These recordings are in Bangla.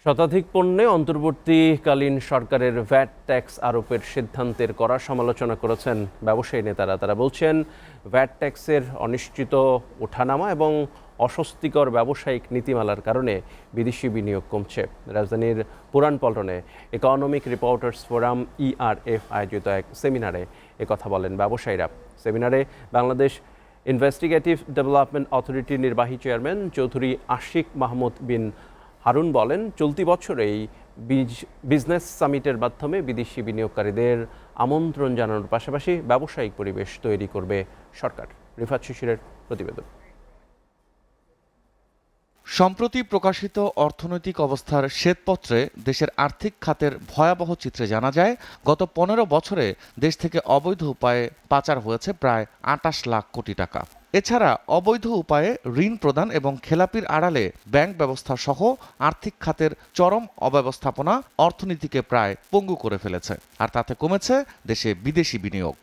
শতাধিক পণ্যে অন্তর্বর্তীকালীন সরকারের ভ্যাট ট্যাক্স আরোপের সিদ্ধান্তের কড়া সমালোচনা করেছেন ব্যবসায়ী নেতারা। তারা বলছেন, ভ্যাট ট্যাক্সের অনিশ্চিত ওঠানামা এবং অস্বস্তিকর ব্যবসায়িক নীতিমালার কারণে বিদেশি বিনিয়োগ কমছে। রাজধানীর পুরান পল্টনে ইকোনমিক রিপোর্টার্স ফোরাম ERF আয়োজিত এক সেমিনারে একথা বলেন ব্যবসায়ীরা। সেমিনারে বাংলাদেশ ইনভেস্টিগেটিভ ডেভেলপমেন্ট অথরিটির নির্বাহী চেয়ারম্যান চৌধুরী আশিক মাহমুদ বিন হারুন বলেন, চলতি বছরেই বিজনেস সামিটের মাধ্যমে বিদেশি বিনিয়োগকারীদের আমন্ত্রণ জানানোর পাশাপাশি ব্যবসায়িক পরিবেশ তৈরি করবে সরকার। রিফাত শিশিরের প্রতিবেদন। সম্প্রতি প্রকাশিত অর্থনৈতিক অবস্থার শ্বেতপত্রে দেশের আর্থিক খাতের ভয়াবহ চিত্রে জানা যায়, গত 15 বছরে দেশ থেকে অবৈধ উপায়ে পাচার হয়েছে প্রায় 28 লাখ কোটি টাকা। এছাড়া অবৈধ উপায়ে ঋণ প্রদান এবং খেলাপির আড়ালে ব্যাংক ব্যবস্থা সহ আর্থিক খাতের চরম অব্যবস্থাপনা অর্থনীতিকে প্রায় পঙ্গু করে ফেলেছে, আর তাতে কমেছে দেশে বিদেশি বিনিয়োগ।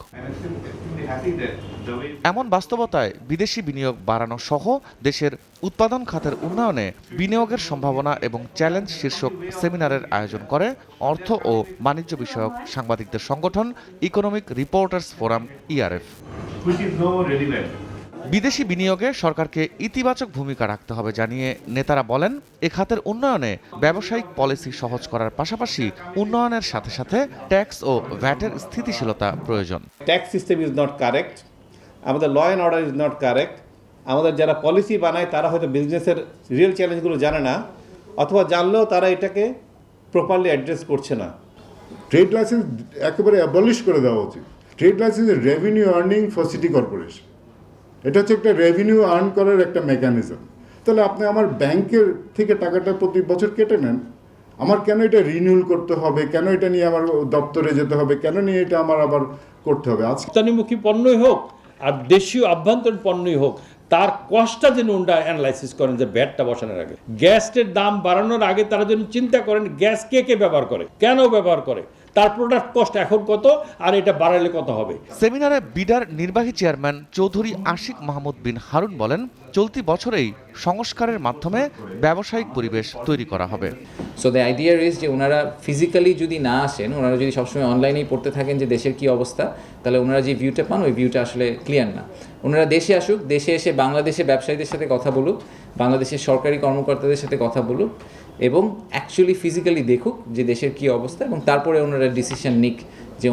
এমন বাস্তবতায় বিদেশি বিনিয়োগ বাড়ানো সহ দেশের উৎপাদন খাতের উন্নয়নে বিনিয়োগের সম্ভাবনা এবং চ্যালেঞ্জ শীর্ষক সেমিনারের আয়োজন করে অর্থ ও বাণিজ্য বিষয়ক সাংবাদিকদের সংগঠন ইকোনমিক রিপোর্টার্স ফোরাম ERF। বিদেশি বিনিয়োগে সরকারকে ইতিবাচক ভূমিকা রাখতে হবে জানিয়ে নেতারা বলেন, এ খাতের উন্নয়নে ব্যবসায়িক পলিসি সহজ করার পাশাপাশি উন্নয়নের সাথে সাথে ট্যাক্স ও ভ্যাটের স্থিতিশীলতা প্রয়োজন। Tax system is not correct, আমাদের law and order is not correct, আমাদের যারা পলিসি বানায় তারা হয়তো বিজনেসের রিয়েল চ্যালেঞ্জগুলো জানে না, অথবা জানলেও তারা এটাকে প্রপারলি অ্যাড্রেস করছে না। ট্রেড লাইসেন্স একেবারে অ্যাবলিশ করে দেওয়া উচিত। Trade licence is revenue earning for city corporation. এটা হচ্ছে একটা রেভিনিউ আর্ন করার একটা মেকানিজম। তাহলে আপনি আমার ব্যাংকের থেকে টাকাটা প্রতি বছর কেটে নেন, আমার কেন এটা রিনিউল করতে হবে, কেন এটা নিয়ে আমার দপ্তরে যেতে হবে, কেন নিয়ে এটা আমার আবার করতে হবে? রপ্তানিমুখী পণ্যই হোক আর দেশীয় আভ্যন্তরীণ পণ্যই হোক, তার কষ্টটা যেন ওনারা অ্যানালাইসিস করেন যে ভ্যাটটা বসানোর আগে, গ্যাসের দাম বাড়ানোর আগে তারা যেন চিন্তা করেন গ্যাস কে কে ব্যবহার করে, কেন ব্যবহার করে, তার প্রোডাক্ট কস্ট এখন কত আর এটা বাড়ালে কত হবে। সেমিনারে বিডার নির্বাহী চেয়ারম্যান চৌধুরী আশিক মাহমুদ বিন হারুন বলেন, চলতি বছরেই সংস্কারের মাধ্যমে ব্যবসায়িক পরিবেশ তৈরি করা হবে। সো দ্য আইডিয়া ইজ যে ওনারা ফিজিক্যালি যদি না আসেন, ওনারা যদি সবসময় অনলাইনেই পড়তে থাকেন যে দেশের কি অবস্থা, তাহলে ওনারা যে ভিউটা পান ওই ভিউটা আসলে ক্লিয়ার না। ওনারা দেশে আসুক, দেশে এসে বাংলাদেশে ব্যবসায়ীদের সাথে কথা বলুক, বাংলাদেশের সরকারি কর্মকর্তাদের সাথে কথা বলুক এবং অ্যাকচুয়ালি ফিজিক্যালি দেখুক যে দেশের কি অবস্থা, এবং তারপরে ওনারা ডিসিশন নিক যে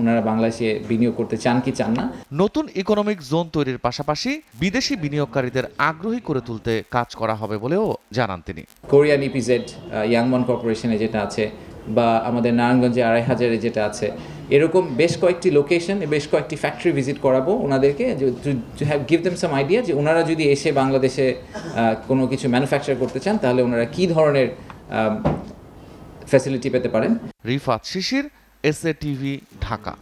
ওনারা বাংলাদেশে বিনিয়োগ করতে চান কি চান না। নতুন ইকোনমিক জোন তৈরির পাশাপাশি বিদেশি বিনিয়োগকারীদের আগ্রহী করে তুলতে কাজ করা হবে বলেও জানান তিনি। কোরিয়ান EPZ ইয়াংমন কর্পোরেশনে যেটা আছে, বা আমাদের নারায়ণগঞ্জে 2500-এ যেটা আছে, এরকম বেশ কয়েকটি লোকেশন, বেশ কয়েকটি ফ্যাক্টরি ভিজিট করাবো ওনাদেরকে, to have give them some idea যে ওনারা যদি এসে বাংলাদেশে কোনো কিছু ম্যানুফ্যাকচার করতে চান তাহলে ওনারা কী ধরনের ফ্যাসিলিটি পেতে পারেন। রিফাত শিশির, SA TV, ঢাকা।